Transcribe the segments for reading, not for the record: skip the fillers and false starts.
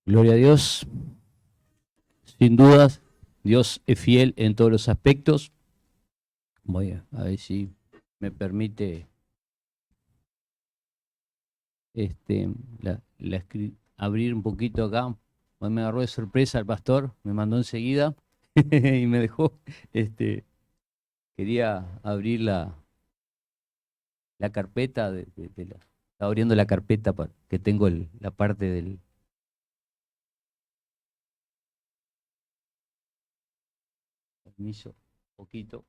Gloria a Dios. Sin dudas, Dios es fiel en todos los aspectos. Voy a ver si me permite abrir un poquito acá. Hoy me agarró de sorpresa el pastor, me mandó enseguida y me dejó. Quería abrir la carpeta, estaba abriendo la carpeta que tengo la parte del... Permiso, un poquito.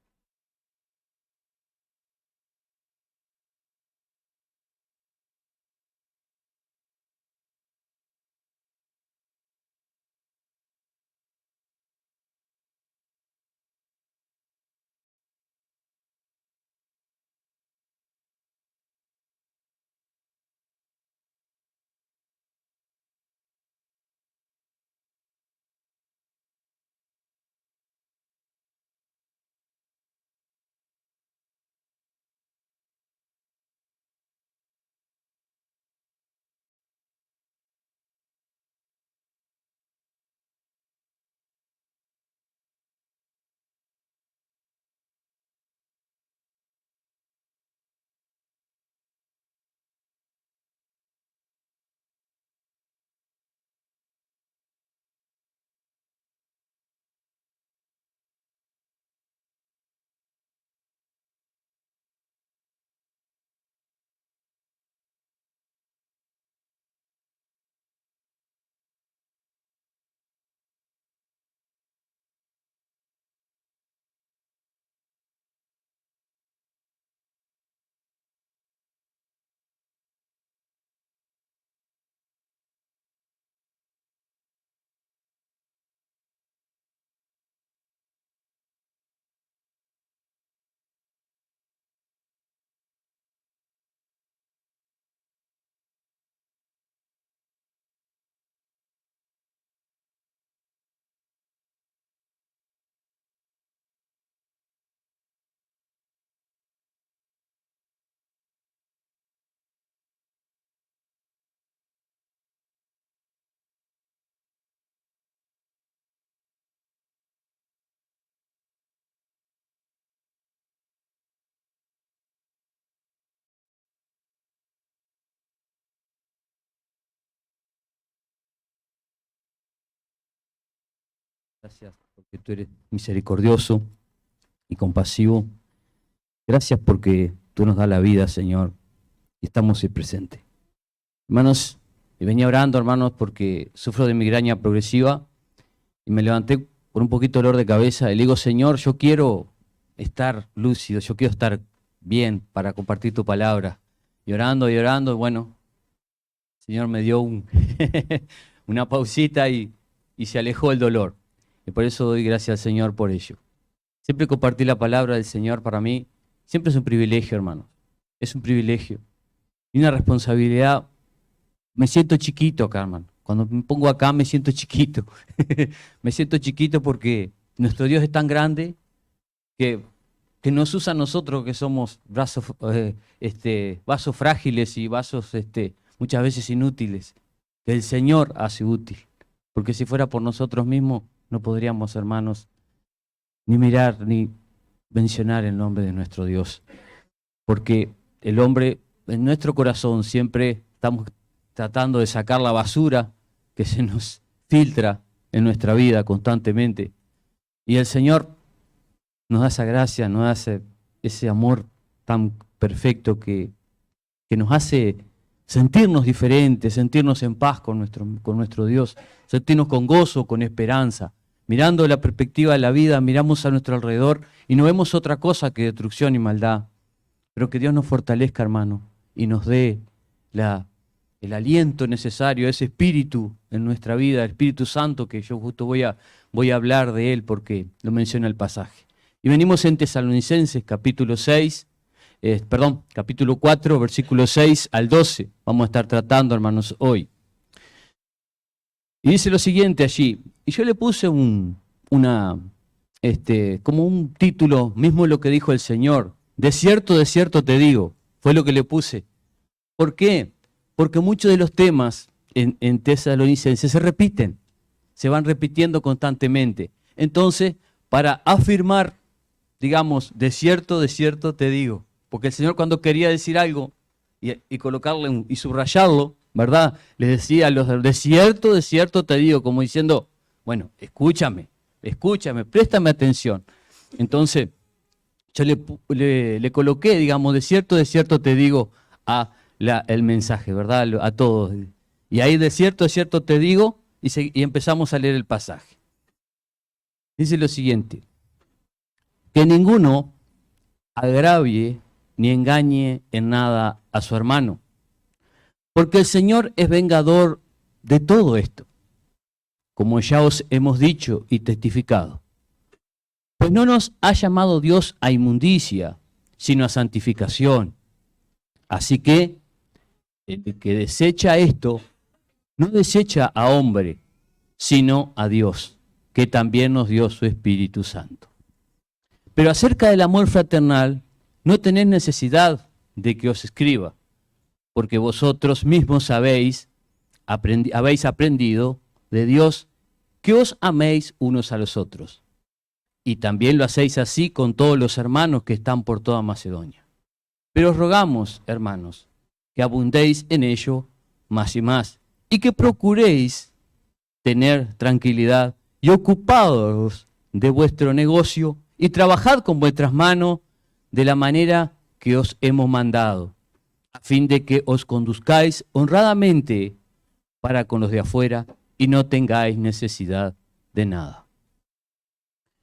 Gracias porque tú eres misericordioso y compasivo. Gracias porque tú nos das la vida, Señor, y estamos ahí presentes. Hermanos, venía orando, hermanos, porque sufro de migraña progresiva y me levanté con un poquito de dolor de cabeza y le digo, Señor, yo quiero estar lúcido, yo quiero estar bien para compartir tu palabra. Y orando, y bueno, el Señor me dio una pausita y se alejó el dolor. Y por eso doy gracias al Señor por ello. Siempre compartir la palabra del Señor para mí, siempre es un privilegio, hermanos. Es un privilegio. Y una responsabilidad. Me siento chiquito acá, hermano. Cuando me pongo acá me siento chiquito. Me siento chiquito porque nuestro Dios es tan grande que nos usa a nosotros que somos vasos frágiles y vasos muchas veces inútiles. Que el Señor hace útil. Porque si fuera por nosotros mismos, no podríamos, hermanos, ni mirar ni mencionar el nombre de nuestro Dios. Porque el hombre, en nuestro corazón, siempre estamos tratando de sacar la basura que se nos filtra en nuestra vida constantemente. Y el Señor nos da esa gracia, nos da ese amor tan perfecto que nos hace sentirnos diferentes, sentirnos en paz con nuestro Dios, sentirnos con gozo, con esperanza. Mirando la perspectiva de la vida, miramos a nuestro alrededor y no vemos otra cosa que destrucción y maldad. Pero que Dios nos fortalezca, hermano, y nos dé el aliento necesario, ese espíritu en nuestra vida, el Espíritu Santo, que yo justo voy a hablar de él porque lo menciona el pasaje. Y venimos en Tesalonicenses, capítulo 4, versículo 6 al 12. Vamos a estar tratando, hermanos, hoy. Y dice lo siguiente allí, y yo le puse como un título, mismo lo que dijo el Señor. De cierto te digo, fue lo que le puse. ¿Por qué? Porque muchos de los temas en Tesalonicenses se repiten, se van repitiendo constantemente. Entonces, para afirmar, digamos, de cierto te digo, porque el Señor cuando quería decir algo y colocarle y subrayarlo, ¿verdad? Les decía a los de cierto te digo, como diciendo, bueno, escúchame, préstame atención. Entonces, yo le coloqué, digamos, de cierto te digo el mensaje, ¿verdad? A todos. Y ahí de cierto te digo, y empezamos a leer el pasaje. Dice lo siguiente, que ninguno agravie ni engañe en nada a su hermano, porque el Señor es vengador de todo esto, como ya os hemos dicho y testificado. Pues no nos ha llamado Dios a inmundicia, sino a santificación. Así que el que desecha esto, no desecha a hombre, sino a Dios, que también nos dio su Espíritu Santo. Pero acerca del amor fraternal, no tenéis necesidad de que os escriba, porque vosotros mismos habéis aprendido de Dios que os améis unos a los otros. Y también lo hacéis así con todos los hermanos que están por toda Macedonia. Pero os rogamos, hermanos, que abundéis en ello más y más, y que procuréis tener tranquilidad y ocupados de vuestro negocio, y trabajad con vuestras manos de la manera que os hemos mandado, a fin de que os conduzcáis honradamente para con los de afuera y no tengáis necesidad de nada.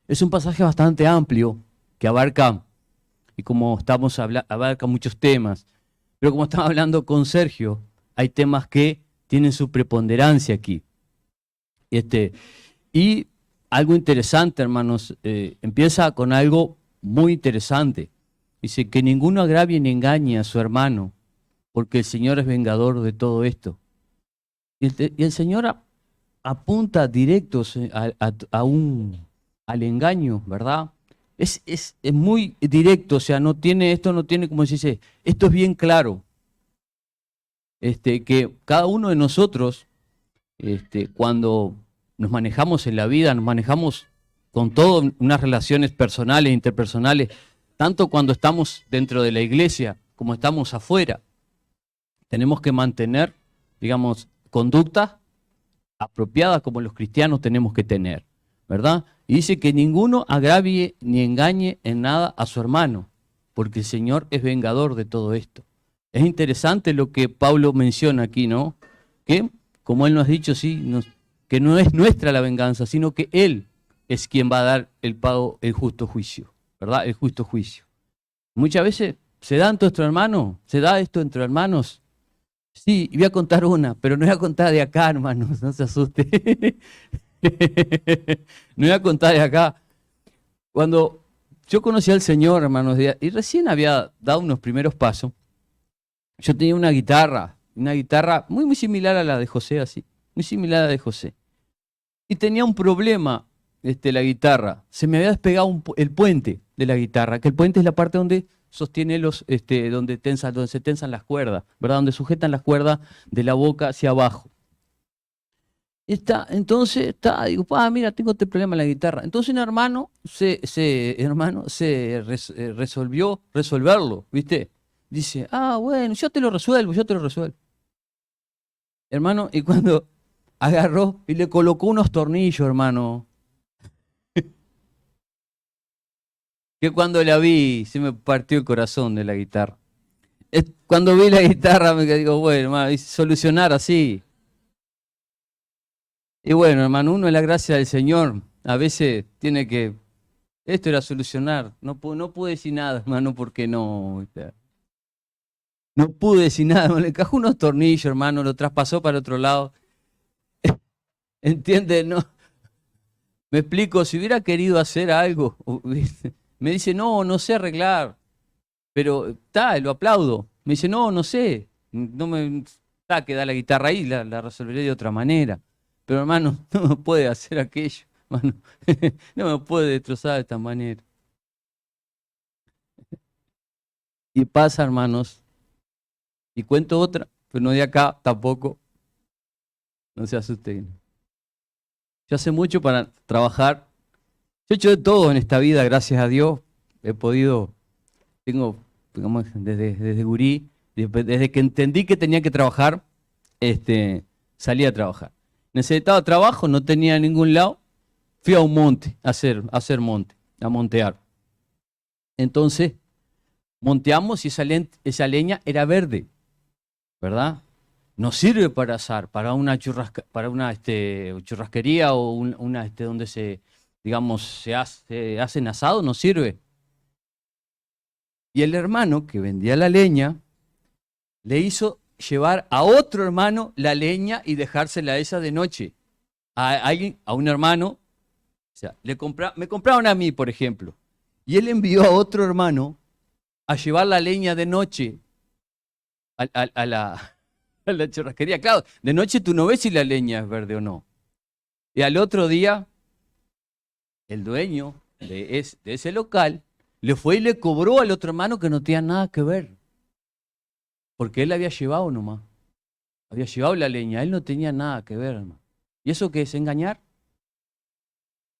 Es un pasaje bastante amplio que abarca, y como estamos abarca muchos temas, pero como estaba hablando con Sergio, hay temas que tienen su preponderancia aquí. Y algo interesante, hermanos, empieza con algo muy interesante. Dice que ninguno agravie ni engañe a su hermano, porque el Señor es vengador de todo esto. Y el Señor apunta directos al engaño, ¿verdad? Es muy directo, o sea, esto no tiene, como se dice, esto es bien claro. Que cada uno de nosotros, cuando nos manejamos en la vida, nos manejamos con todo, unas relaciones personales, interpersonales, tanto cuando estamos dentro de la iglesia como estamos afuera. Tenemos que mantener, digamos, conductas apropiadas como los cristianos tenemos que tener, ¿verdad? Y dice que ninguno agravie ni engañe en nada a su hermano, porque el Señor es vengador de todo esto. Es interesante lo que Pablo menciona aquí, ¿no? Que, como él nos ha dicho, sí, que no es nuestra la venganza, sino que Él es quien va a dar el pago, el justo juicio, ¿verdad? El justo juicio. Muchas veces se da entre hermanos, se da esto entre hermanos. Sí, y voy a contar una, pero no voy a contar de acá, hermanos, no se asuste. No voy a contar de acá. Cuando yo conocí al Señor, hermanos, y recién había dado unos primeros pasos, yo tenía una guitarra muy, muy similar a la de José, así, muy similar a la de José. Y tenía un problema, la guitarra. Se me había despegado el puente de la guitarra, que el puente es la parte donde sostiene donde se tensan las cuerdas, ¿verdad? Donde sujetan las cuerdas de la boca hacia abajo. Entonces, digo, mira, tengo este problema en la guitarra. Entonces un hermano resolvió resolverlo, ¿viste? Dice, bueno, yo te lo resuelvo. Hermano, y cuando agarró y le colocó unos tornillos, hermano, que cuando la vi se me partió el corazón de la guitarra. Cuando vi la guitarra me digo, bueno, hermano, solucionar así. Y bueno, hermano, uno en la gracia del Señor a veces tiene que, esto era solucionar. No pude decir nada, hermano, porque no. No pude decir nada, me le encajó unos tornillos, hermano, lo traspasó para el otro lado. ¿Entiendes? No. Me explico, si hubiera querido hacer algo, me dice, no sé arreglar, pero lo aplaudo. Me dice, no sé, no me queda la guitarra ahí, la resolveré de otra manera. Pero hermano, no me puede hacer aquello, hermano. No me puede destrozar de esta manera. Y pasa, hermanos, y cuento otra, pero no de acá tampoco. No se asusten. Yo hace mucho para trabajar. Yo he hecho de todo en esta vida, gracias a Dios. He podido, tengo, digamos, desde gurí, desde que entendí que tenía que trabajar, salí a trabajar. Necesitaba trabajo, no tenía ningún lado. Fui a un monte, a hacer monte, a montear. Entonces, monteamos y esa leña era verde, ¿verdad? No sirve para asar, para una churrasquería o donde digamos, se hacen asado, no sirve. Y el hermano que vendía la leña le hizo llevar a otro hermano la leña y dejársela a esa de noche. A un hermano, o sea, me compraron a mí, por ejemplo, y él envió a otro hermano a llevar la leña de noche a la churrasquería. Claro, de noche tú no ves si la leña es verde o no. Y al otro día, el dueño de ese local le fue y le cobró al otro hermano que no tenía nada que ver. Porque él había llevado nomás. Había llevado la leña, él no tenía nada que ver, hermano. ¿Y eso qué es engañar?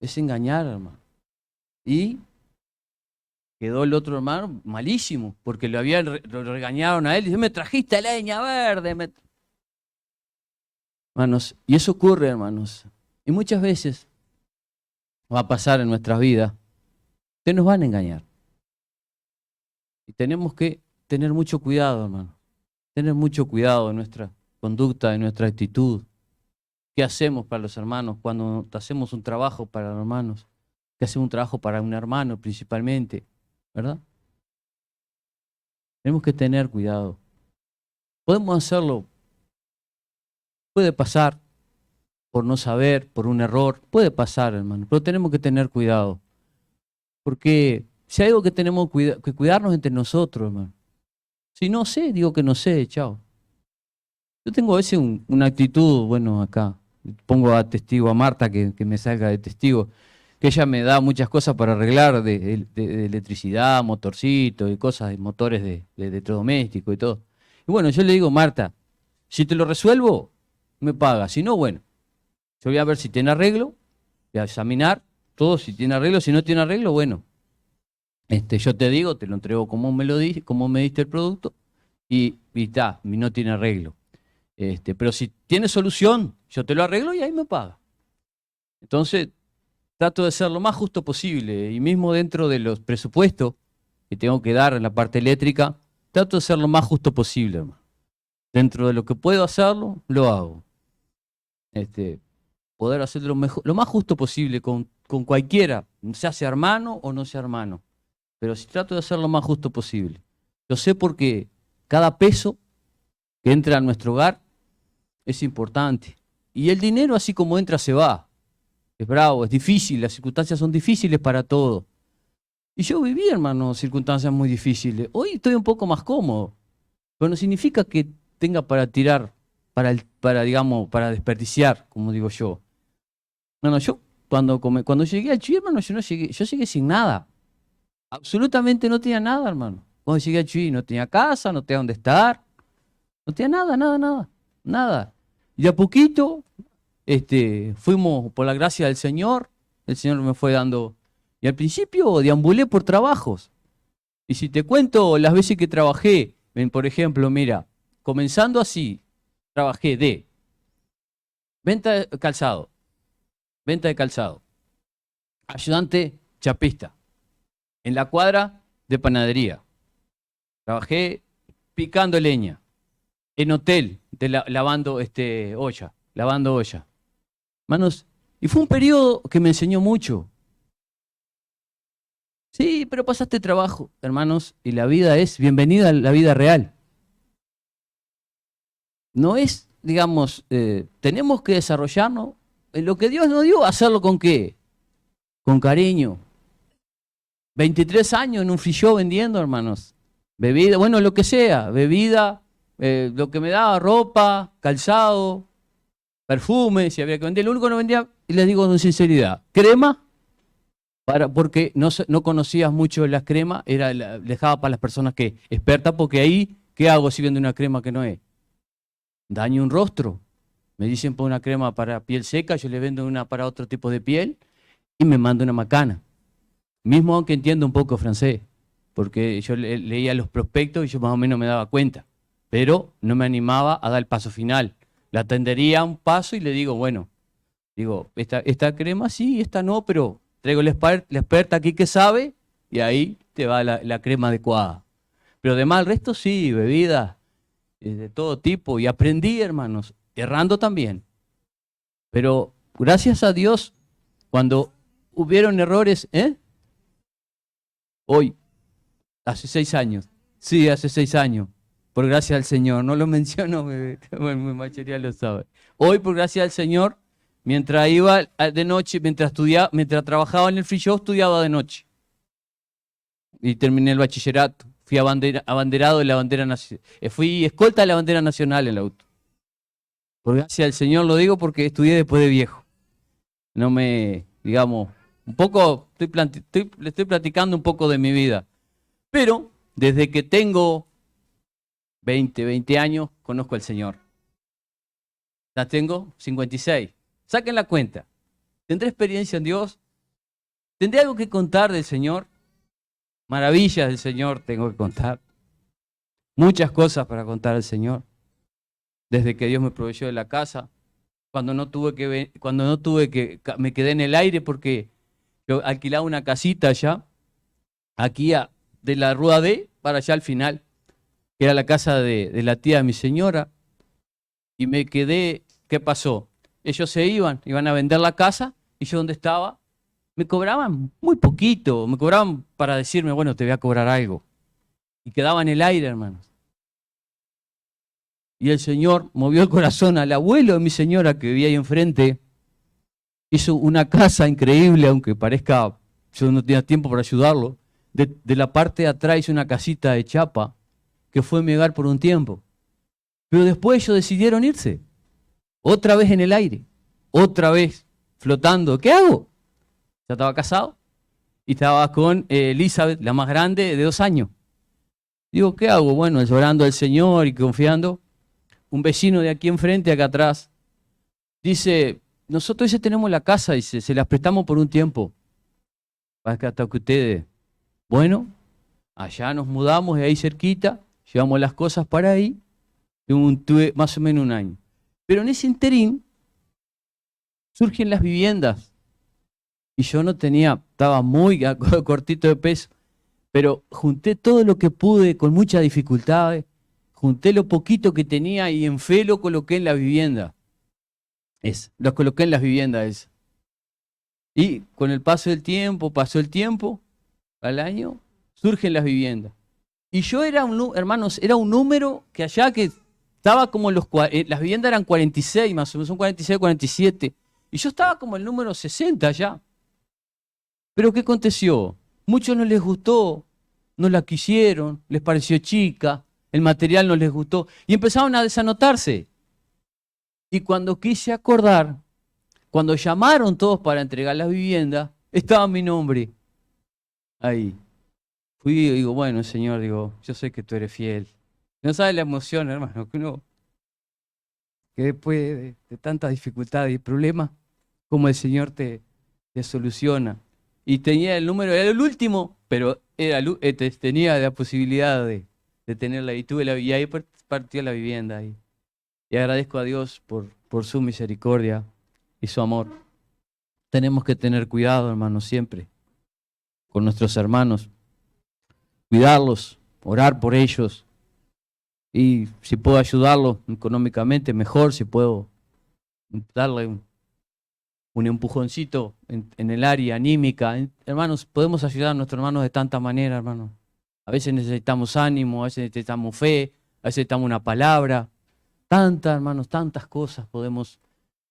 Es engañar, hermano. Y quedó el otro hermano malísimo, porque lo regañaron a él. Dice, me trajiste leña verde. Hermanos, y eso ocurre, hermanos. Y muchas veces va a pasar en nuestras vidas que nos van a engañar. Y tenemos que tener mucho cuidado, hermano. Tener mucho cuidado de nuestra conducta, de nuestra actitud. ¿Qué hacemos para los hermanos cuando hacemos un trabajo para los hermanos? ¿Qué hacemos un trabajo para un hermano principalmente? ¿Verdad? Tenemos que tener cuidado. Podemos hacerlo. Puede pasar por no saber, por un error. Puede pasar, hermano. Pero tenemos que tener cuidado. Porque si hay algo que tenemos que cuidarnos entre nosotros, hermano. Si no sé, digo que no sé, chao. Yo tengo a veces una actitud, bueno, acá. Pongo a testigo a Marta que me salga de testigo. Que ella me da muchas cosas para arreglar de electricidad, motorcito y cosas, de motores de electrodoméstico y todo. Y bueno, yo le digo, Marta, si te lo resuelvo, me paga. Si no, bueno, yo voy a ver si tiene arreglo, voy a examinar todo, si tiene arreglo, si no tiene arreglo, bueno. Yo te digo, te lo entrego como me diste el producto y está, no tiene arreglo. Pero si tiene solución, yo te lo arreglo y ahí me paga. Entonces, trato de ser lo más justo posible y mismo dentro de los presupuestos que tengo que dar en la parte eléctrica, trato de ser lo más justo posible, hermano. Dentro de lo que puedo hacerlo, lo hago. Poder hacerlo lo más justo posible con cualquiera, sea hermano o no sea hermano. Pero sí trato de hacer lo más justo posible. Yo sé porque cada peso que entra a nuestro hogar es importante. Y el dinero, así como entra, se va. Es bravo, es difícil, las circunstancias son difíciles para todo. Y yo viví, hermano, circunstancias muy difíciles. Hoy estoy un poco más cómodo. Pero no significa que tenga para tirar, digamos, para desperdiciar, como digo yo. No, yo cuando llegué al Chuy, hermano, yo llegué sin nada. Absolutamente no tenía nada, hermano. Cuando llegué al Chuy no tenía casa, no tenía dónde estar. No tenía nada. Y a poquito, fuimos por la gracia del Señor, el Señor me fue dando. Y al principio deambulé por trabajos. Y si te cuento las veces que trabajé, por ejemplo, mira, comenzando así, trabajé de venta de calzado, ayudante chapista, en la cuadra de panadería, trabajé picando leña, en hotel, lavando olla. Manos, y fue un periodo que me enseñó mucho. Sí, pero pasaste trabajo, hermanos, y la vida es bienvenida a la vida real. No es, digamos, tenemos que desarrollarnos en lo que Dios nos dio, hacerlo con qué? Con cariño. 23 años en un free shop vendiendo, hermanos. Bebida, bueno, lo que sea, bebida, lo que me daba, ropa, calzado, perfume, si había que vender. Lo único que no vendía, y les digo con sinceridad, crema, porque no conocías mucho las cremas, dejaba para las personas que expertas, porque ahí, ¿qué hago si vendo una crema que no es? Daño un rostro. Me dicen por una crema para piel seca, yo le vendo una para otro tipo de piel y me manda una macana. Mismo aunque entiendo un poco francés, porque yo leía los prospectos y yo más o menos me daba cuenta, pero no me animaba a dar el paso final. La atendería un paso y le digo, bueno, digo, esta crema sí, esta no, pero traigo la experta aquí que sabe y ahí te va la crema adecuada. Pero además el resto sí, bebidas de todo tipo. Y aprendí, hermanos, errando también. Pero gracias a Dios, cuando hubieron errores, hoy, hace 6 años, sí, hace 6 años, por gracia al Señor, no lo menciono, mi mayoría lo sabe. Hoy, por gracia al Señor, mientras iba de noche, mientras trabajaba en el free show, estudiaba de noche. Y terminé el bachillerato. Fui abanderado de la bandera nacional. Fui escolta de la bandera nacional en el auto. Por gracia del Señor lo digo porque estudié después de viejo. No me, digamos, un poco, le estoy platicando un poco de mi vida. Pero desde que tengo 20 años, conozco al Señor. Ya tengo 56. Saquen la cuenta. ¿Tendré experiencia en Dios? ¿Tendré algo que contar del Señor? Maravillas del Señor tengo que contar. Muchas cosas para contar al Señor. Desde que Dios me proveyó de la casa, cuando no tuve que, me quedé en el aire porque yo alquilaba una casita allá, aquí de la Rúa D para allá al final, que era la casa de la tía de mi señora, y me quedé, ¿qué pasó? Ellos se iban a vender la casa, y yo donde estaba, me cobraban muy poquito, me cobraban para decirme, bueno, te voy a cobrar algo. Y quedaba en el aire, hermanos. Y el Señor movió el corazón al abuelo de mi señora que vivía ahí enfrente. Hizo una casa increíble, aunque parezca, yo no tenía tiempo para ayudarlo. De la parte de atrás hizo una casita de chapa que fue mi hogar por un tiempo. Pero después ellos decidieron irse. Otra vez en el aire. Otra vez flotando. ¿Qué hago? Ya estaba casado y estaba con Elizabeth, la más grande, de 2 años. Digo, ¿qué hago? Bueno, llorando al Señor y confiando. Un vecino de aquí enfrente, acá atrás, dice, nosotros ese tenemos la casa, dice, se las prestamos por un tiempo. Hasta que ustedes, bueno, allá nos mudamos de ahí cerquita, llevamos las cosas para ahí, tuve más o menos 1 año. Pero en ese interín surgen las viviendas. Y yo no tenía, estaba muy cortito de peso, pero junté todo lo que pude con muchas dificultades. Junté lo poquito que tenía y en fe lo coloqué en la vivienda. Lo coloqué en las viviendas. Y con el paso del tiempo, pasó el tiempo, al año, surgen las viviendas. Y yo hermanos, era un número que allá que estaba como las viviendas eran 46 más o menos, son 46, 47. Y yo estaba como el número 60 allá. Pero ¿qué aconteció? Muchos no les gustó, no la quisieron, les pareció chica. El material no les gustó y empezaron a desanotarse. Y cuando quise acordar, cuando llamaron todos para entregar las viviendas, estaba mi nombre ahí. Fui y digo, bueno, Señor, digo, yo sé que tú eres fiel. No sabes la emoción, hermano, que después de tantas dificultades y problemas, como el Señor te soluciona. Y tenía el número, era el último, pero tenía la posibilidad de tenerla y y ahí partió la vivienda. Y agradezco a Dios por su misericordia y su amor. Tenemos que tener cuidado, hermanos, siempre con nuestros hermanos. Cuidarlos, orar por ellos. Y si puedo ayudarlos económicamente, mejor. Si puedo darle un empujoncito en el área anímica. Hermanos, podemos ayudar a nuestros hermanos de tanta manera, hermanos. A veces necesitamos ánimo, a veces necesitamos fe, a veces necesitamos una palabra. Hermanos, tantas cosas podemos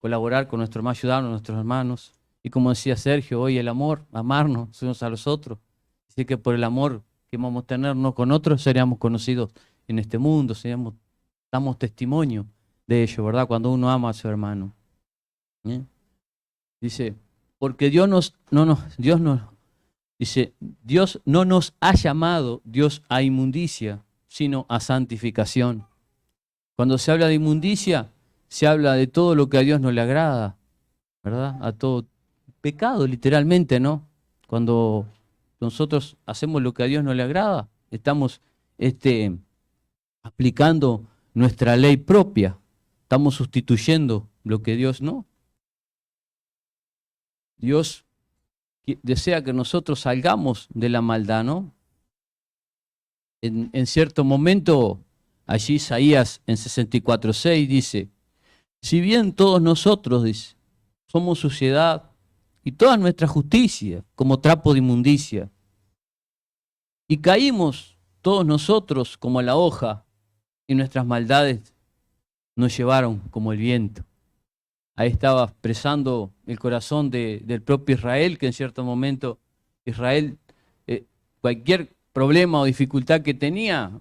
colaborar con nuestro hermano, ayudarnos a nuestros hermanos. Y como decía Sergio, hoy el amor, amarnos unos a los otros. Así que por el amor que vamos a tenernos con otros, seríamos conocidos en este mundo, damos testimonio de ello, ¿verdad? Cuando uno ama a su hermano. Dice, porque Dios no nos ha llamado, Dios, a inmundicia, sino a santificación. Cuando se habla de inmundicia, se habla de todo lo que a Dios no le agrada, ¿verdad? A todo pecado, literalmente, ¿no? Cuando nosotros hacemos lo que a Dios no le agrada, estamos aplicando nuestra ley propia, estamos sustituyendo lo que Dios no. Dios desea que nosotros salgamos de la maldad, ¿no? En cierto momento, allí Isaías en 64:6 dice, si bien todos nosotros, dice, somos suciedad y toda nuestra justicia como trapo de inmundicia, y caímos todos nosotros como la hoja, y nuestras maldades nos llevaron como el viento. Ahí estaba expresando el corazón del propio Israel, que en cierto momento Israel, cualquier problema o dificultad que tenía,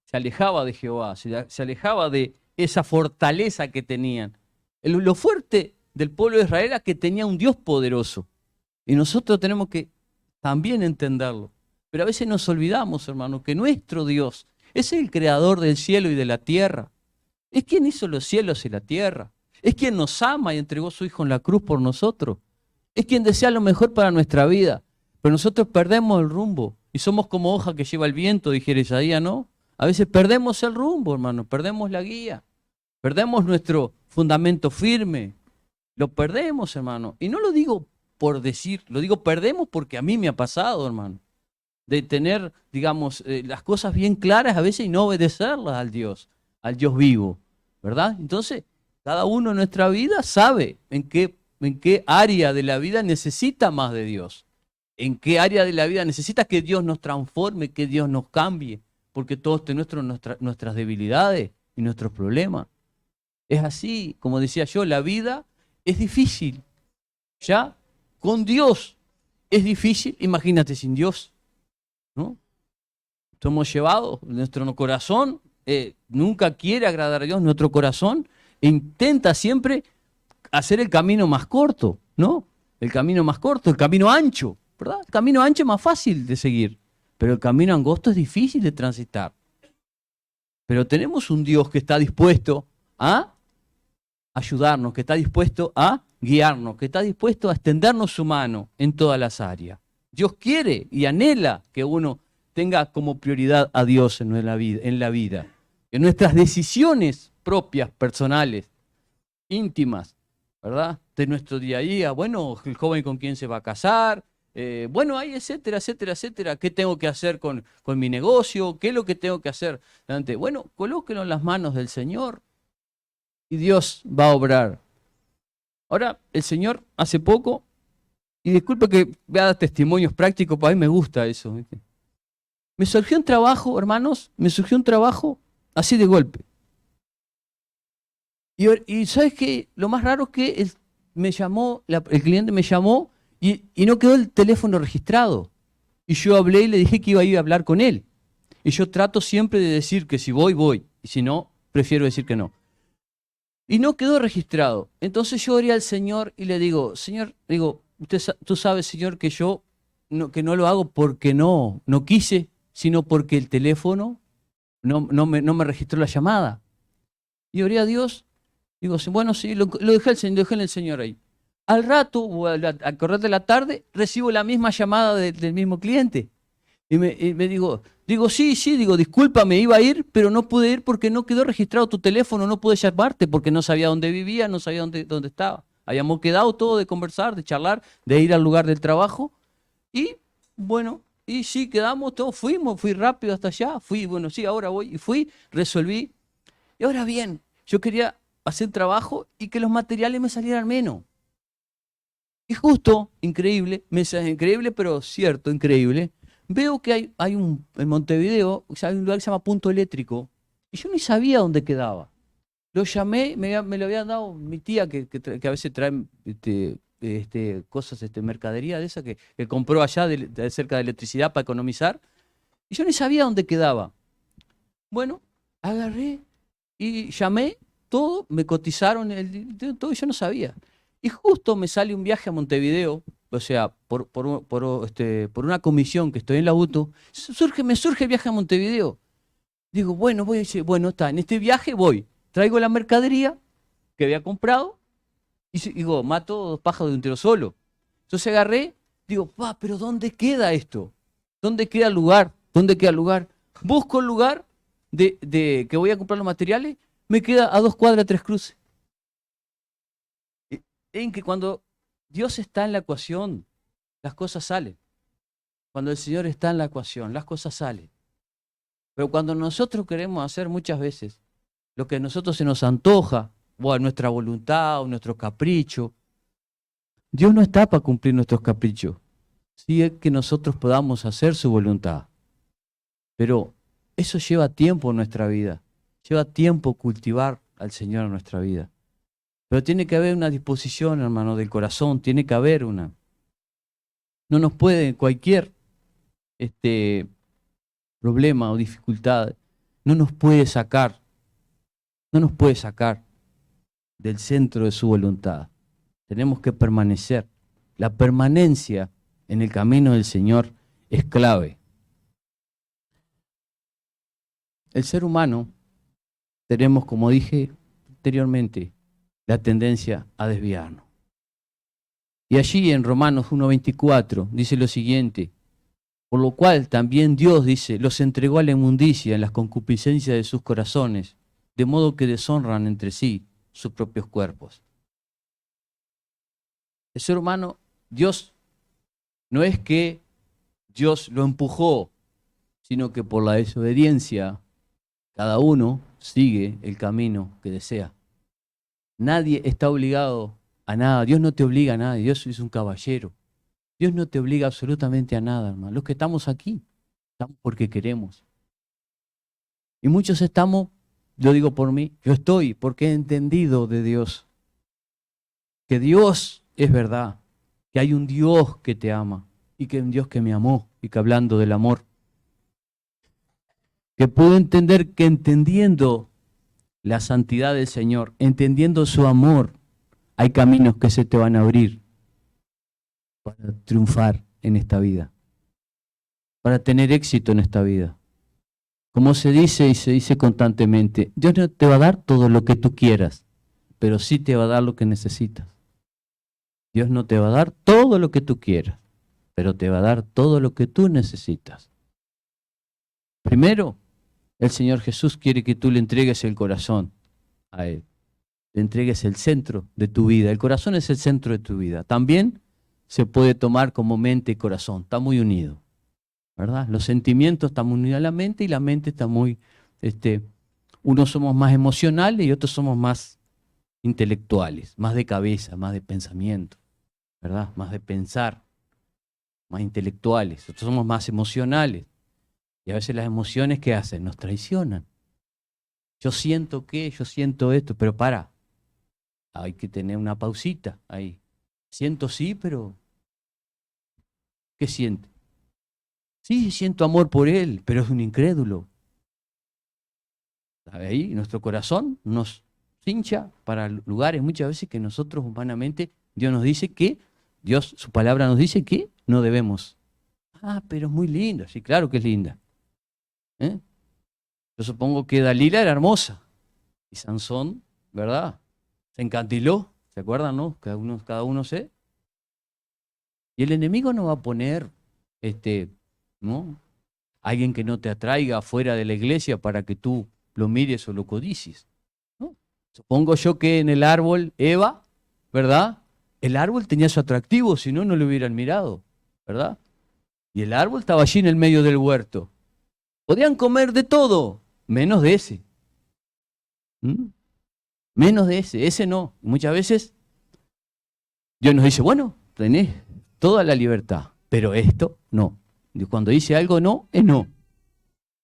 se alejaba de Jehová, se alejaba de esa fortaleza que tenían. Lo fuerte del pueblo de Israel era que tenía un Dios poderoso. Y nosotros tenemos que también entenderlo. Pero a veces nos olvidamos, hermano, que nuestro Dios es el creador del cielo y de la tierra. Es quien hizo los cielos y la tierra. Es quien nos ama y entregó a su Hijo en la cruz por nosotros. Es quien desea lo mejor para nuestra vida. Pero nosotros perdemos el rumbo y somos como hoja que lleva el viento, dijera Isaías, ¿no? A veces perdemos el rumbo, hermano, perdemos la guía. Perdemos nuestro fundamento firme. Lo perdemos, hermano. Y no lo digo por decir, lo digo perdemos porque a mí me ha pasado, hermano. De tener, digamos, las cosas bien claras a veces y no obedecerlas al Dios vivo, ¿verdad? Entonces, cada uno en nuestra vida sabe en qué área de la vida necesita más de Dios. En qué área de la vida necesita que Dios nos transforme, que Dios nos cambie. Porque todos tenemos nuestras debilidades y nuestros problemas. Es así, como decía yo, la vida es difícil. Ya con Dios es difícil, imagínate sin Dios, ¿no? Somos llevados, nuestro corazón nunca quiere agradar a Dios, nuestro corazón intenta siempre hacer el camino más corto, ¿no? El camino más corto, el camino ancho, ¿verdad? El camino ancho es más fácil de seguir, pero el camino angosto es difícil de transitar. Pero tenemos un Dios que está dispuesto a ayudarnos, que está dispuesto a guiarnos, que está dispuesto a extendernos su mano en todas las áreas. Dios quiere y anhela que uno tenga como prioridad a Dios en la vida. En nuestras decisiones propias, personales, íntimas, ¿verdad? De nuestro día a día. Bueno, el joven con quién se va a casar. Bueno, ahí, etcétera, etcétera, etcétera. ¿Qué tengo que hacer con mi negocio? ¿Qué es lo que tengo que hacer? Bueno, colóquenlo en las manos del Señor y Dios va a obrar. Ahora, el Señor hace poco, y disculpe que voy a dar testimonios prácticos, para mí me gusta eso, ¿viste? Me surgió un trabajo, hermanos, así de golpe. Y ¿sabes qué? Lo más raro es que el cliente me llamó y no quedó el teléfono registrado. Y yo hablé y le dije que iba a ir a hablar con él. Y yo trato siempre de decir que si voy. Y si no, prefiero decir que no. Y no quedó registrado. Entonces yo oré al Señor y le digo, Señor, tú sabes, Señor, que yo no lo hago porque no quise, sino porque el teléfono no me registró la llamada. Y oré a Dios, digo, bueno, sí, lo dejé en el Señor ahí. Al rato, o al correr de la tarde, recibo la misma llamada del mismo cliente. Y me digo, sí, discúlpame, iba a ir, pero no pude ir porque no quedó registrado tu teléfono, no pude llamarte porque no sabía dónde vivía, no sabía dónde estaba. Habíamos quedado todo de conversar, de charlar, de ir al lugar del trabajo. Y bueno, y sí, quedamos todos, fui rápido hasta allá, bueno, sí, ahora voy, y fui, resolví. Y ahora bien, yo quería hacer trabajo y que los materiales me salieran menos. Y justo, increíble, pero cierto, increíble, veo que hay en Montevideo, hay un lugar que se llama Punto Eléctrico, y yo ni sabía dónde quedaba. Lo llamé, me lo había dado mi tía, que a veces trae cosas, mercadería de esa que compró allá cerca de electricidad para economizar, y yo ni sabía dónde quedaba. Bueno, agarré y llamé, todo, me cotizaron todo y yo no sabía. Y justo me sale un viaje a Montevideo, o sea, por una comisión que estoy en la UTU, me surge el viaje a Montevideo. Digo, bueno, está, en este viaje voy, traigo la mercadería que había comprado y digo, mato 2 pájaros de un tiro solo. Entonces agarré, digo, pero ¿dónde queda esto? ¿Dónde queda el lugar? ¿Dónde queda el lugar? Busco el lugar de que voy a comprar los materiales, me queda a 2 cuadras, 3 cruces. En que cuando Dios está en la ecuación, las cosas salen. Cuando el Señor está en la ecuación, las cosas salen. Pero cuando nosotros queremos hacer muchas veces lo que a nosotros se nos antoja, o a nuestra voluntad, o nuestro capricho, Dios no está para cumplir nuestros caprichos. Sí es que nosotros podamos hacer su voluntad. Pero eso lleva tiempo en nuestra vida. Lleva tiempo cultivar al Señor en nuestra vida. Pero tiene que haber una disposición, hermano, del corazón. Tiene que haber una. No nos puede cualquier problema o dificultad, no nos puede sacar del centro de su voluntad. Tenemos que permanecer. La permanencia en el camino del Señor es clave. El ser humano, tenemos, como dije anteriormente, la tendencia a desviarnos. Y allí en Romanos 1:24 dice lo siguiente: por lo cual también Dios, dice, los entregó a la inmundicia en las concupiscencias de sus corazones, de modo que deshonran entre sí sus propios cuerpos. El ser humano, Dios, no es que Dios lo empujó, sino que por la desobediencia cada uno sigue el camino que desea. Nadie está obligado a nada. Dios no te obliga a nada. Dios es un caballero. Dios no te obliga absolutamente a nada, hermano. Los que estamos aquí, estamos porque queremos. Y muchos estamos, yo digo por mí, yo estoy porque he entendido de Dios. Que Dios es verdad. Que hay un Dios que te ama. Y que hay un Dios que me amó. Y que hablando del amor, que puedo entender que entendiendo la santidad del Señor, entendiendo su amor, hay caminos que se te van a abrir para triunfar en esta vida, para tener éxito en esta vida. Como se dice y se dice constantemente, Dios no te va a dar todo lo que tú quieras, pero sí te va a dar lo que necesitas. Dios no te va a dar todo lo que tú quieras, pero te va a dar todo lo que tú necesitas. Primero, el Señor Jesús quiere que tú le entregues el corazón a Él. Le entregues el centro de tu vida. El corazón es el centro de tu vida. También se puede tomar como mente y corazón. Está muy unido, ¿verdad? Los sentimientos están muy unidos a la mente y la mente está muy... unos somos más emocionales y otros somos más intelectuales, más de cabeza, más de pensamiento, ¿verdad? Más de pensar, más intelectuales. Otros somos más emocionales. Y a veces las emociones, ¿qué hacen? Nos traicionan. Yo siento esto, pero para. Hay que tener una pausita ahí. Siento sí, pero ¿qué siente? Sí, siento amor por él, pero es un incrédulo. Ahí nuestro corazón nos hincha para lugares muchas veces que nosotros humanamente, Dios nos dice que, Dios, su palabra nos dice que no debemos. Pero es muy linda. Sí, claro que es linda. Yo supongo que Dalila era hermosa. Y Sansón, ¿verdad? Se encantiló. ¿Se acuerdan, no? Cada uno se... Y el enemigo no va a poner, ¿no? Alguien que no te atraiga fuera de la iglesia para que tú lo mires o lo codicies, ¿no? Supongo yo que en el árbol, Eva, ¿verdad? El árbol tenía su atractivo, si no, no lo hubieran mirado, ¿verdad? Y el árbol estaba allí en el medio del huerto. Podían comer de todo, menos de ese. Menos de ese no. Muchas veces Dios nos dice, bueno, tenés toda la libertad, pero esto no. Y cuando dice algo no, es no.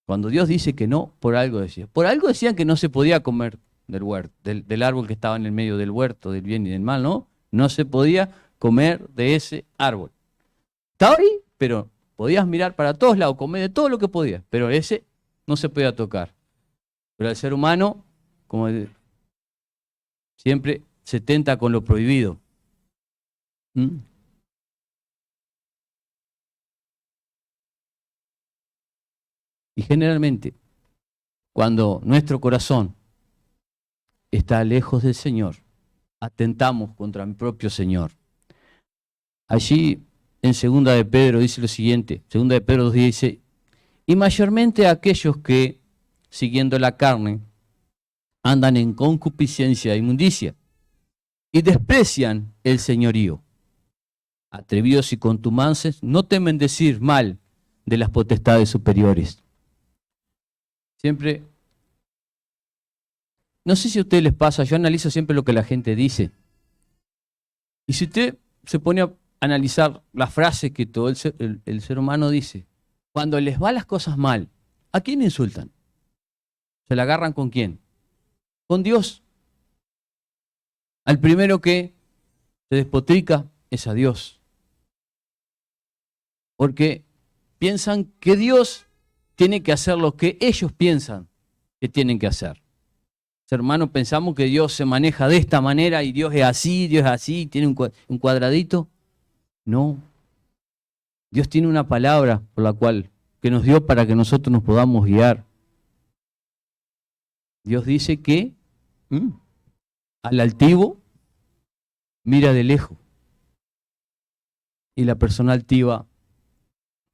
Cuando Dios dice que no, por algo decía. Por algo decían que no se podía comer del huerto, del árbol que estaba en el medio del huerto, del bien y del mal, ¿no? No se podía comer de ese árbol. Estaba ahí, pero podías mirar para todos lados, comer de todo lo que podías, pero ese no se podía tocar. Pero el ser humano, como siempre, se tenta con lo prohibido. Y generalmente, cuando nuestro corazón está lejos del Señor. Atentamos contra mi propio Señor. Allí en 2 de Pedro dice lo siguiente, 2 de Pedro 2 dice, y mayormente aquellos que, siguiendo la carne, andan en concupiscencia e inmundicia, y desprecian el señorío. Atrevidos y contumaces, no temen decir mal de las potestades superiores. Siempre, no sé si a ustedes les pasa, yo analizo siempre lo que la gente dice. Y si usted se pone a analizar las frases que todo el ser humano dice, cuando les va las cosas mal, ¿a quién insultan? ¿Se la agarran con quién? Con Dios. Al primero que se despotrica es a Dios. Porque piensan que Dios tiene que hacer lo que ellos piensan que tienen que hacer. Hermanos, pensamos que Dios se maneja de esta manera y Dios es así, tiene un cuadradito. No. Dios tiene una palabra por la cual que nos dio para que nosotros nos podamos guiar. Dios dice que al altivo mira de lejos. Y la persona altiva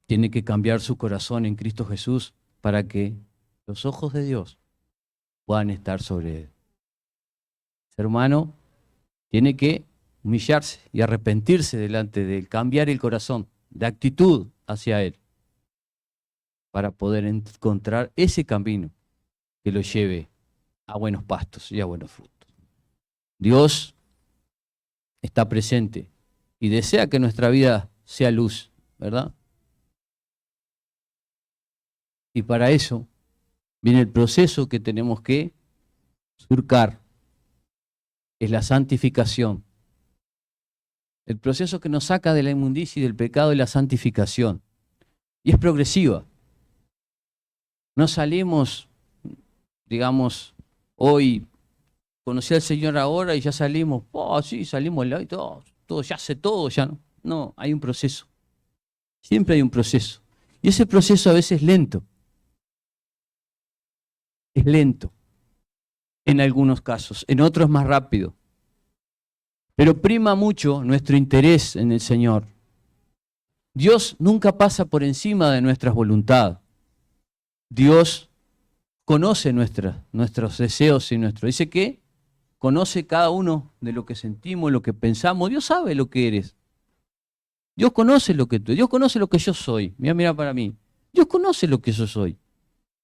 tiene que cambiar su corazón en Cristo Jesús para que los ojos de Dios puedan estar sobre él. Ese hermano tiene que humillarse y arrepentirse delante de él, cambiar el corazón de actitud hacia él para poder encontrar ese camino que lo lleve a buenos pastos y a buenos frutos. Dios está presente y desea que nuestra vida sea luz, ¿verdad? Y para eso viene el proceso que tenemos que surcar, es la santificación. El proceso que nos saca de la inmundicia y del pecado es la santificación. Y es progresiva. No salimos, digamos, hoy, conocí al Señor ahora y ya salimos, sí, salimos y todo, ya sé todo, ya no. No, hay un proceso. Siempre hay un proceso. Y ese proceso a veces es lento. Es lento en algunos casos, en otros más rápido. Pero prima mucho nuestro interés en el Señor. Dios nunca pasa por encima de nuestras voluntades. Dios conoce nuestros deseos y nuestros. Dice que conoce cada uno de lo que sentimos, lo que pensamos. Dios sabe lo que eres. Dios conoce lo que tú eres. Dios conoce lo que yo soy. Mira para mí. Dios conoce lo que yo soy.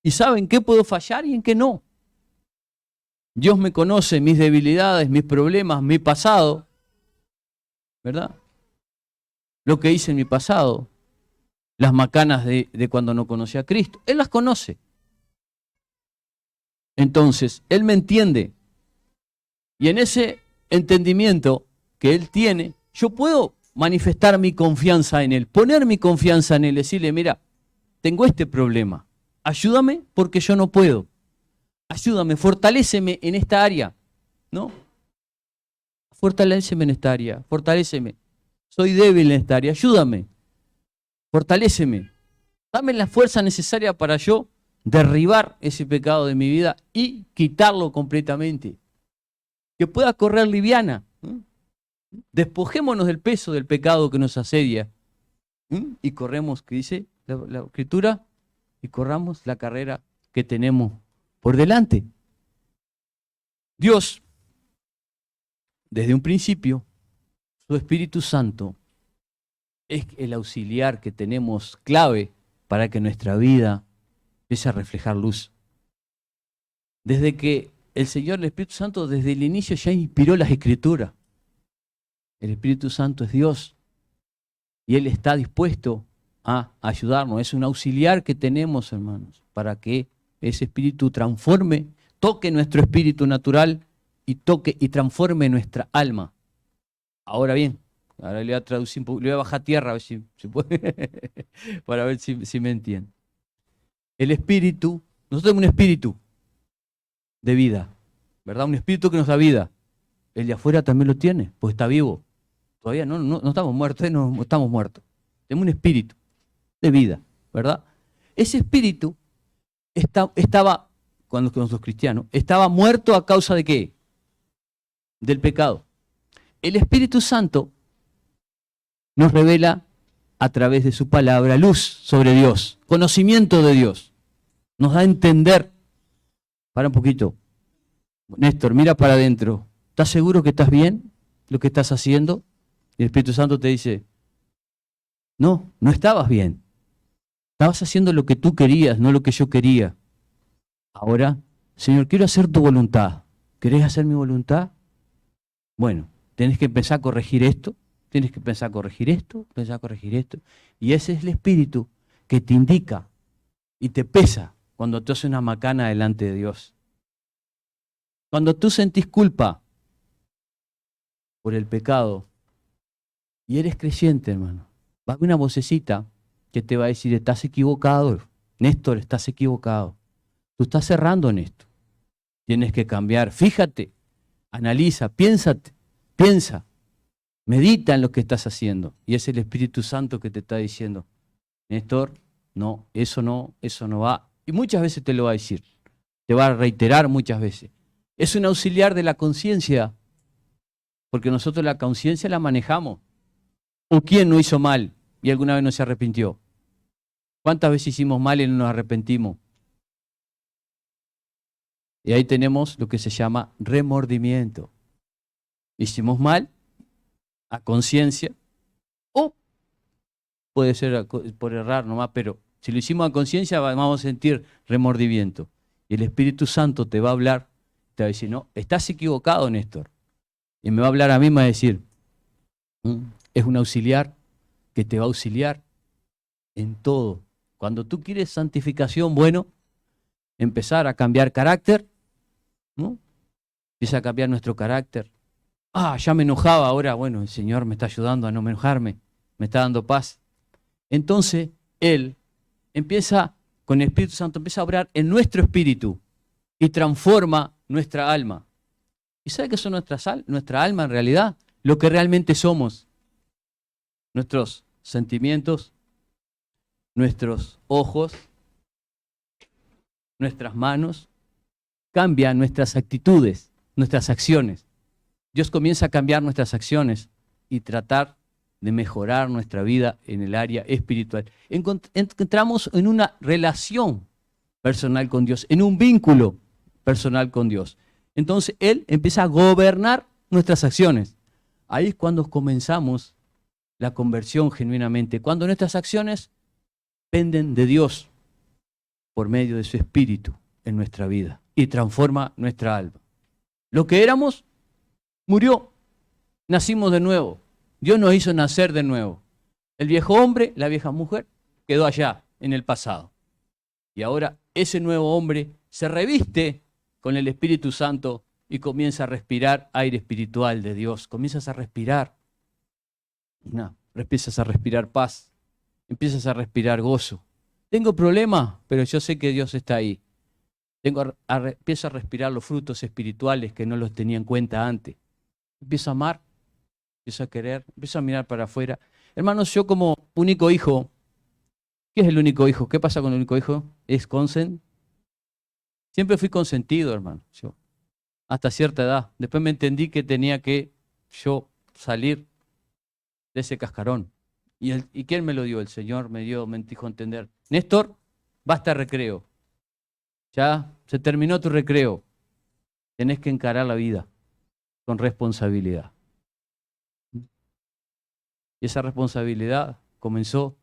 Y sabe en qué puedo fallar y en qué no. Dios me conoce mis debilidades, mis problemas, mi pasado, ¿verdad? Lo que hice en mi pasado, las macanas de cuando no conocí a Cristo. Él las conoce. Entonces, Él me entiende. Y en ese entendimiento que Él tiene, yo puedo manifestar mi confianza en Él, poner mi confianza en Él, decirle, mira, tengo este problema. Ayúdame porque yo no puedo. Ayúdame, fortaléceme en esta área, ¿no? Fortaléceme en esta área, fortaléceme. Soy débil en esta área, ayúdame. Fortaléceme. Dame la fuerza necesaria para yo derribar ese pecado de mi vida y quitarlo completamente. Que pueda correr liviana. Despojémonos del peso del pecado que nos asedia. Y corremos, que dice la Escritura, y corramos la carrera que tenemos por delante. Dios, desde un principio, su Espíritu Santo es el auxiliar que tenemos clave para que nuestra vida empiece a reflejar luz. Desde que el Señor, el Espíritu Santo, desde el inicio ya inspiró las Escrituras. El Espíritu Santo es Dios y Él está dispuesto a ayudarnos. Es un auxiliar que tenemos, hermanos, para que ese espíritu transforme, toque nuestro espíritu natural y toque y transforme nuestra alma. Ahora bien, ahora le voy a traducir, le voy a bajar tierra a ver si puede, para ver si me entienden. El espíritu, nosotros tenemos un espíritu de vida, ¿verdad? Un espíritu que nos da vida. El de afuera también lo tiene, pues está vivo. Todavía no estamos muertos, no estamos muertos. Tenemos un espíritu de vida, ¿verdad? Ese espíritu estaba, cuando los cristianos, estaba muerto a causa de ¿qué? del pecado. El Espíritu Santo nos revela a través de su palabra luz sobre Dios, conocimiento de Dios. Nos da a entender. Para un poquito. Néstor, mira para adentro. ¿Estás seguro que estás bien lo que estás haciendo? Y el Espíritu Santo te dice, no, no estabas bien. Estabas haciendo lo que tú querías, no lo que yo quería. Ahora, Señor, quiero hacer tu voluntad. ¿Querés hacer mi voluntad? Bueno, tenés que empezar a corregir esto, tienes que empezar a corregir esto, empezar a corregir esto. Y ese es el Espíritu que te indica y te pesa cuando tú haces una macana delante de Dios. Cuando tú sentís culpa por el pecado y eres creyente, hermano, va a haber una vocecita que te va a decir, estás equivocado, Néstor, estás equivocado. Tú estás cerrando en esto. Tienes que cambiar. Fíjate, analiza, piensa, medita en lo que estás haciendo. Y es el Espíritu Santo que te está diciendo, Néstor, no, eso no va. Y muchas veces te lo va a decir. Te va a reiterar muchas veces. Es un auxiliar de la conciencia, porque nosotros la conciencia la manejamos. ¿O quién no hizo mal y alguna vez no se arrepintió? ¿Cuántas veces hicimos mal y no nos arrepentimos? Y ahí tenemos lo que se llama remordimiento. Hicimos mal a conciencia, o puede ser por errar nomás, pero si lo hicimos a conciencia vamos a sentir remordimiento. Y el Espíritu Santo te va a hablar, te va a decir, no, estás equivocado, Néstor. Y me va a hablar a mí y me va a decir, es un auxiliar que te va a auxiliar en todo. Cuando tú quieres santificación, bueno, empezar a cambiar carácter, ¿no? Empieza a cambiar nuestro carácter. Ya me enojaba, ahora, bueno, el Señor me está ayudando a no enojarme, me está dando paz. Entonces, Él empieza, con el Espíritu Santo, empieza a obrar en nuestro espíritu y transforma nuestra alma. ¿Y sabe qué son nuestra alma en realidad? Lo que realmente somos. Nuestros sentimientos, nuestros ojos, nuestras manos, cambian nuestras actitudes, nuestras acciones. Dios comienza a cambiar nuestras acciones y tratar de mejorar nuestra vida en el área espiritual. Entramos en una relación personal con Dios, en un vínculo personal con Dios. Entonces Él empieza a gobernar nuestras acciones. Ahí es cuando comenzamos la conversión genuinamente, cuando nuestras acciones dependen de Dios por medio de su Espíritu en nuestra vida y transforma nuestra alma. Lo que éramos murió, nacimos de nuevo. Dios nos hizo nacer de nuevo. El viejo hombre, la vieja mujer, quedó allá, en el pasado. Y ahora ese nuevo hombre se reviste con el Espíritu Santo y comienza a respirar aire espiritual de Dios. Comienzas a respirar. Empiezas a respirar paz. Empiezas a respirar gozo. Tengo problemas, pero yo sé que Dios está ahí. Empiezo a respirar los frutos espirituales que no los tenía en cuenta antes. Empiezo a amar, empiezo a querer, empiezo a mirar para afuera. Hermanos, yo como único hijo, ¿qué es el único hijo? ¿Qué pasa con el único hijo? Es consent. Siempre fui consentido, hermano, yo, hasta cierta edad. Después me entendí que tenía que yo salir de ese cascarón. ¿Y quién me lo dio? El Señor me dijo a entender. Néstor, basta recreo. Ya se terminó tu recreo. Tenés que encarar la vida con responsabilidad. Y esa responsabilidad comenzó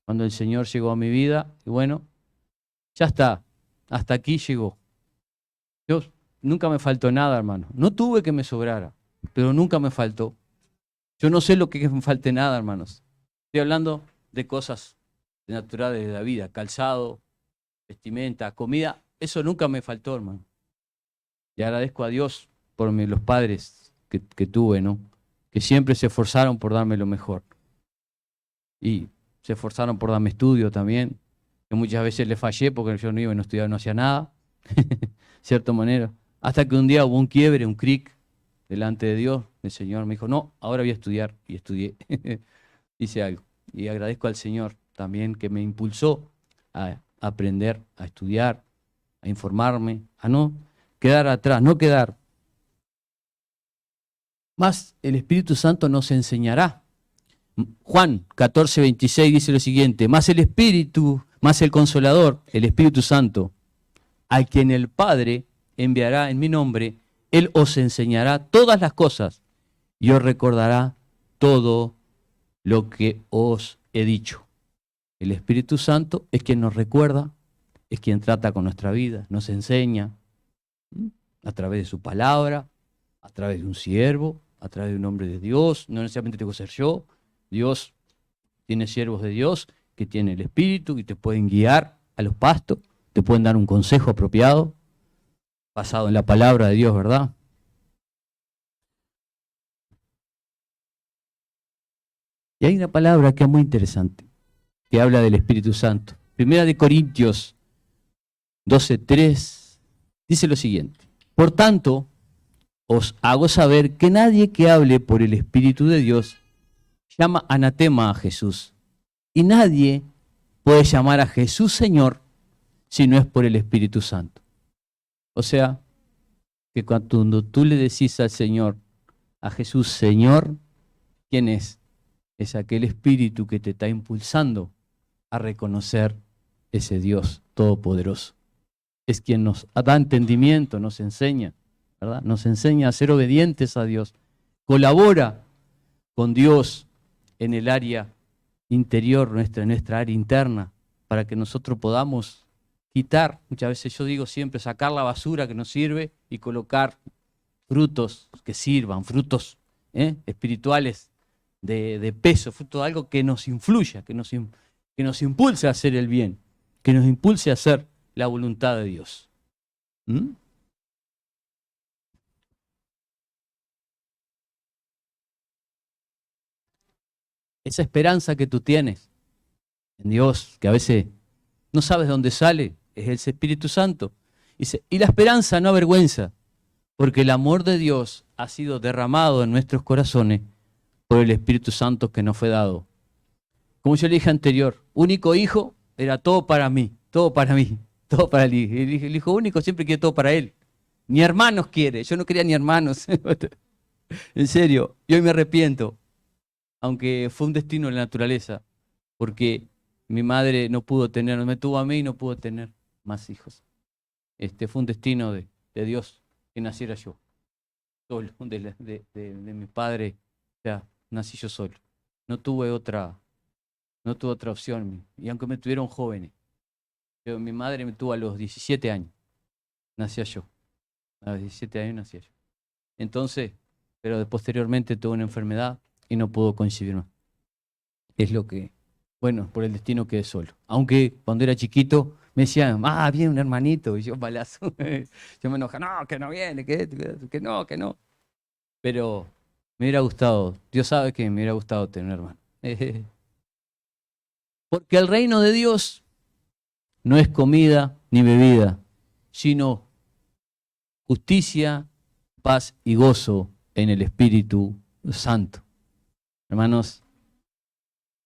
cuando el Señor llegó a mi vida. Y bueno, ya está. Hasta aquí llegó. Nunca me faltó nada, hermano. No tuve que me sobrara, pero nunca me faltó. Yo no sé lo que es que me falte nada, hermanos. Estoy hablando de cosas naturales de la vida. Calzado, vestimenta, comida. Eso nunca me faltó, hermano. Y agradezco a Dios por los padres que tuve, ¿no? Que siempre se esforzaron por darme lo mejor. Y se esforzaron por darme estudio también. Que muchas veces le fallé porque yo no iba y no estudiaba, no hacía nada. De cierta manera. Hasta que un día hubo un quiebre, un cric delante de Dios. El Señor me dijo, no, ahora voy a estudiar. Y estudié. Hice algo. Y agradezco al Señor también que me impulsó a aprender, a estudiar, a informarme, a no quedar atrás, no quedar más el Espíritu Santo nos enseñará. Juan 14:26 dice lo siguiente: más el Espíritu, más el Consolador, el Espíritu Santo, a quien el Padre enviará en mi nombre, Él os enseñará todas las cosas y os recordará todo lo que os he dicho. El Espíritu Santo es quien nos recuerda, es quien trata con nuestra vida, nos enseña a través de su palabra, a través de un siervo, a través de un hombre de Dios. No necesariamente tengo que ser yo. Dios tiene siervos de Dios que tienen el Espíritu y te pueden guiar a los pastos, te pueden dar un consejo apropiado, basado en la palabra de Dios, ¿verdad? Y hay una palabra que es muy interesante, que habla del Espíritu Santo. Primera de Corintios 12:3 dice lo siguiente: por tanto, os hago saber que nadie que hable por el Espíritu de Dios llama anatema a Jesús. Y nadie puede llamar a Jesús Señor si no es por el Espíritu Santo. O sea, que cuando tú le decís al Señor, a Jesús Señor, ¿quién es? Es aquel Espíritu que te está impulsando a reconocer ese Dios todopoderoso. Es quien nos da entendimiento, nos enseña, ¿verdad? Nos enseña a ser obedientes a Dios. Colabora con Dios en el área interior, en nuestra área interna, para que nosotros podamos quitar, muchas veces yo digo siempre, sacar la basura que nos sirve y colocar frutos que sirvan, frutos espirituales de peso, fruto de algo que nos influya, que nos impulse a hacer el bien, que nos impulse a hacer la voluntad de Dios. ¿Mm? Esa esperanza que tú tienes en Dios, que a veces no sabes de dónde sale, es el Espíritu Santo. Dice, y la esperanza no avergüenza, porque el amor de Dios ha sido derramado en nuestros corazones por el Espíritu Santo que nos fue dado. Como yo le dije anterior, único hijo era todo para mí, todo para mí, todo para el hijo. El hijo único siempre quiere todo para él. Ni hermanos quiere, yo no quería ni hermanos. En serio, y hoy me arrepiento, aunque fue un destino de la naturaleza, porque mi madre no pudo tener, me tuvo a mí y no pudo tener más hijos. Fue un destino de Dios que naciera yo, solo, de mi padre, o sea, nací yo solo. No tuve otra opción, y aunque me tuvieron jóvenes, pero mi madre me tuvo a los 17 años, nacía yo, a los 17 años nacía yo. Entonces, pero posteriormente tuve una enfermedad y no pudo concebir más. Es lo que, bueno, por el destino quedé solo. Aunque cuando era chiquito me decían, viene un hermanito, y yo balazo. Yo me enoja, no, que no viene, que no, que no. Pero me hubiera gustado, Dios sabe que me hubiera gustado tener un hermano. Porque el reino de Dios no es comida ni bebida, sino justicia, paz y gozo en el Espíritu Santo. Hermanos,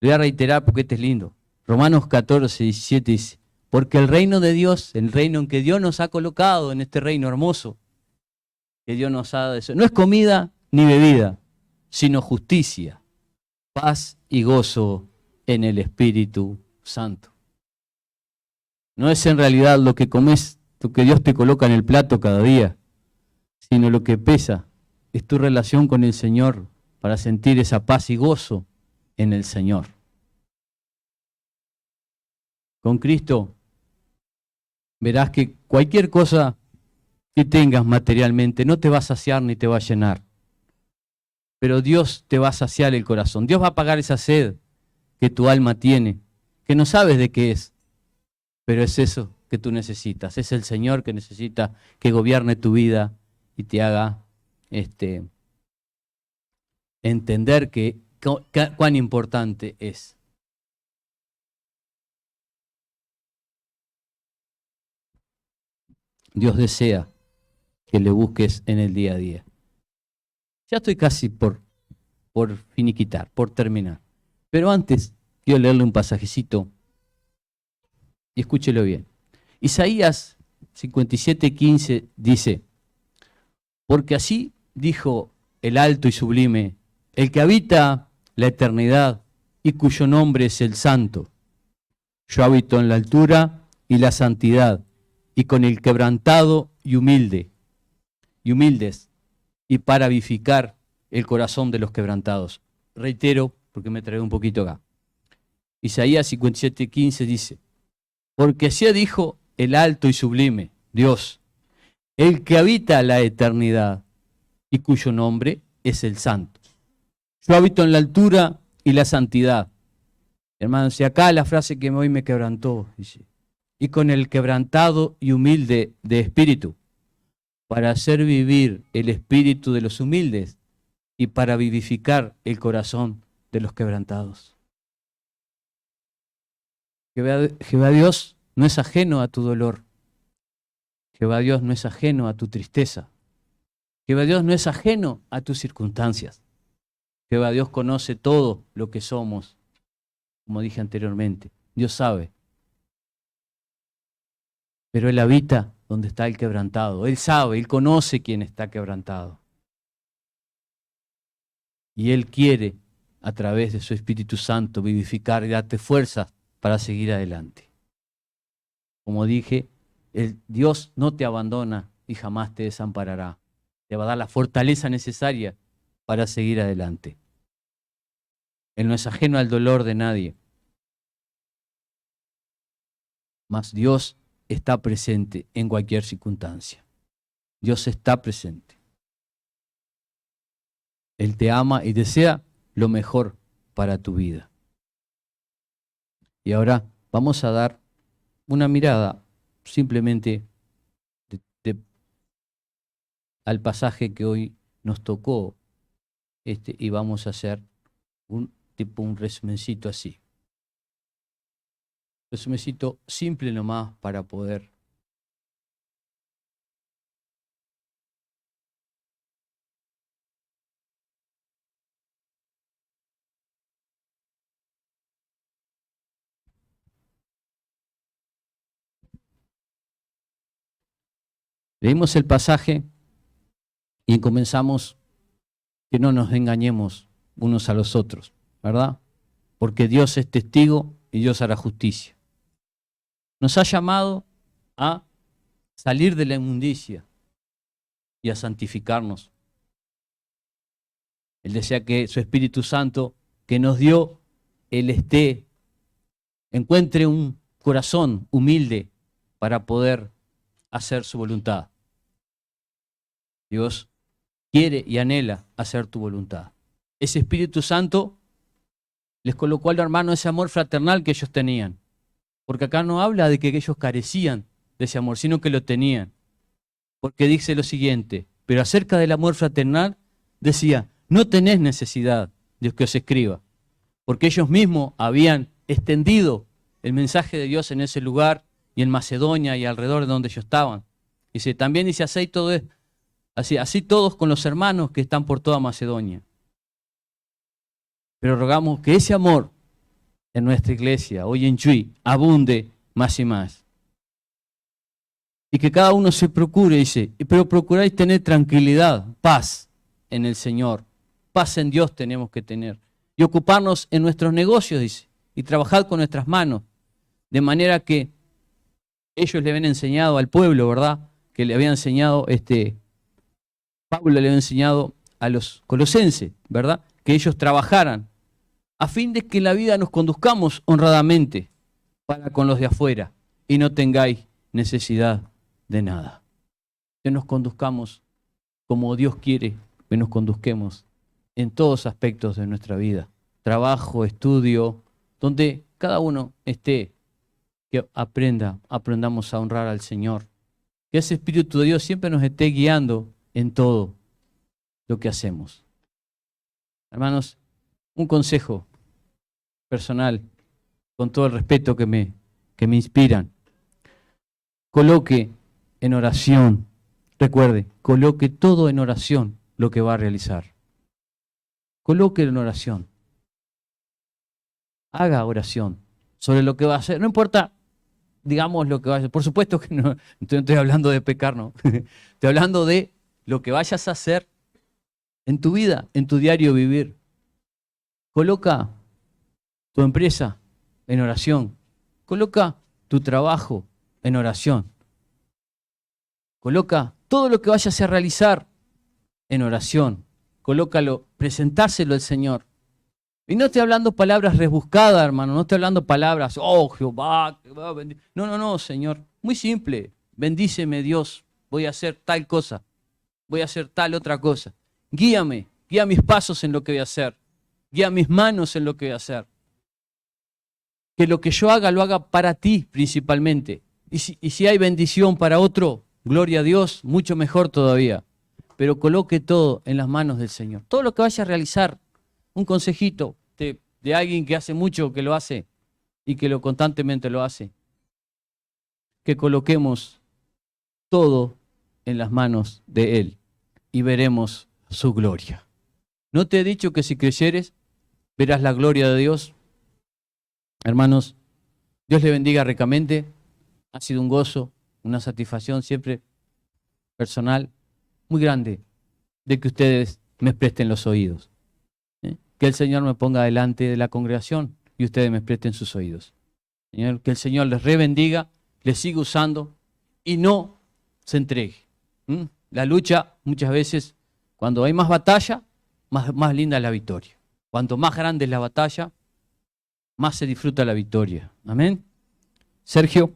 voy a reiterar porque este es lindo. Romanos 14:17 dice, porque el reino de Dios, el reino en que Dios nos ha colocado, en este reino hermoso, que Dios nos ha dado, no es comida ni bebida, sino justicia, paz y gozo en el Espíritu Santo. No es en realidad lo que comes, lo que Dios te coloca en el plato cada día, sino lo que pesa es tu relación con el Señor para sentir esa paz y gozo en el Señor. Con Cristo verás que cualquier cosa que tengas materialmente no te va a saciar ni te va a llenar. Pero Dios te va a saciar el corazón. Dios va a apagar esa sed que tu alma tiene, que no sabes de qué es, pero es eso que tú necesitas. Es el Señor que necesita que gobierne tu vida y te haga entender cuán importante es. Dios desea que le busques en el día a día. Ya estoy casi por finiquitar, por terminar. Pero antes quiero leerle un pasajecito y escúchelo bien. Isaías 57:15 dice, porque así dijo el alto y sublime, el que habita la eternidad y cuyo nombre es el Santo. Yo habito en la altura y la santidad, y con el quebrantado y humildes, y para vivificar el corazón de los quebrantados. Reitero, porque me trae un poquito acá. Isaías 57:15 dice, porque así dijo el alto y sublime, Dios, el que habita la eternidad y cuyo nombre es el Santo. Yo habito en la altura y la santidad. Hermanos, y acá la frase que hoy me quebrantó, dice, y con el quebrantado y humilde de espíritu, para hacer vivir el espíritu de los humildes y para vivificar el corazón de los quebrantados. Jehová Dios no es ajeno a tu dolor. Jehová Dios no es ajeno a tu tristeza. Jehová Dios no es ajeno a tus circunstancias. Jehová Dios conoce todo lo que somos, como dije anteriormente. Dios sabe. Pero Él habita donde está el quebrantado. Él sabe, Él conoce quién está quebrantado. Y Él quiere, a través de su Espíritu Santo, vivificar y darte fuerzas para seguir adelante. Como dije, Dios no te abandona y jamás te desamparará. Te va a dar la fortaleza necesaria para seguir adelante. Él no es ajeno al dolor de nadie. Mas Dios está presente en cualquier circunstancia. Dios está presente. Él te ama y desea lo mejor para tu vida. Y ahora vamos a dar una mirada simplemente al pasaje que hoy nos tocó y vamos a hacer un resumencito así. Resumencito simple nomás para poder leímos el pasaje y comenzamos que no nos engañemos unos a los otros, ¿verdad? Porque Dios es testigo y Dios hará justicia. Nos ha llamado a salir de la inmundicia y a santificarnos. Él desea que su Espíritu Santo, que nos dio, Él encuentre un corazón humilde para poder hacer su voluntad. Dios quiere y anhela hacer tu voluntad. Ese Espíritu Santo les colocó al hermano ese amor fraternal que ellos tenían. Porque acá no habla de que ellos carecían de ese amor, sino que lo tenían. Porque dice lo siguiente, pero acerca del amor fraternal decía, no tenés necesidad de que os escriba, porque ellos mismos habían extendido el mensaje de Dios en ese lugar y en Macedonia y alrededor de donde ellos estaban. Dice, también dice, así todos con los hermanos que están por toda Macedonia. Pero rogamos que ese amor en nuestra iglesia, hoy en Chuy, abunde más y más. Y que cada uno se procure, dice, pero procuráis tener tranquilidad, paz en el Señor. Paz en Dios tenemos que tener. Y ocuparnos en nuestros negocios, dice, y trabajar con nuestras manos. De manera que ellos le habían enseñado al pueblo, ¿verdad? Que le había enseñado, Pablo le había enseñado a los colosenses, ¿verdad? Que ellos trabajaran a fin de que en la vida nos conduzcamos honradamente para con los de afuera y no tengáis necesidad de nada. Que nos conduzcamos como Dios quiere que nos conduzquemos en todos aspectos de nuestra vida. Trabajo, estudio, donde cada uno esté, que aprendamos a honrar al Señor. Que ese Espíritu de Dios siempre nos esté guiando en todo lo que hacemos. Hermanos, un consejo personal, con todo el respeto que me inspiran. Coloque en oración, recuerde, coloque todo en oración lo que va a realizar. Coloque en oración. Haga oración sobre lo que va a hacer. No importa, digamos, lo que va a hacer. Por supuesto que no estoy hablando de pecar, no. Estoy hablando de lo que vayas a hacer. en tu vida, en tu diario vivir. Coloca tu empresa en oración. Coloca tu trabajo en oración. Coloca todo lo que vayas a realizar en oración. Colócalo, presentárselo al Señor. Y no estoy hablando palabras rebuscadas, hermano. No estoy hablando palabras, oh Jehová, no, Señor. Muy simple. Bendíceme, Dios. Voy a hacer tal cosa. Voy a hacer tal otra cosa. Guíame. Guía mis pasos en lo que voy a hacer. Guía mis manos en lo que voy a hacer. Que lo que yo haga, lo haga para ti principalmente. Y si hay bendición para otro, gloria a Dios, mucho mejor todavía. Pero coloque todo en las manos del Señor. Todo lo que vaya a realizar, un consejito de alguien que hace mucho que lo hace y que lo constantemente lo hace. Que coloquemos todo en las manos de Él y veremos su gloria. ¿No te he dicho que si creyeres, verás la gloria de Dios? Hermanos, Dios le bendiga ricamente. Ha sido un gozo, una satisfacción siempre personal, muy grande, de que ustedes me presten los oídos. Que el Señor me ponga delante de la congregación y ustedes me presten sus oídos. Señor, que el Señor les rebendiga, les siga usando y no se entregue. La lucha, muchas veces, cuando hay más batalla, más linda es la victoria. Cuanto más grande es la batalla, más se disfruta la victoria. Amén. Sergio.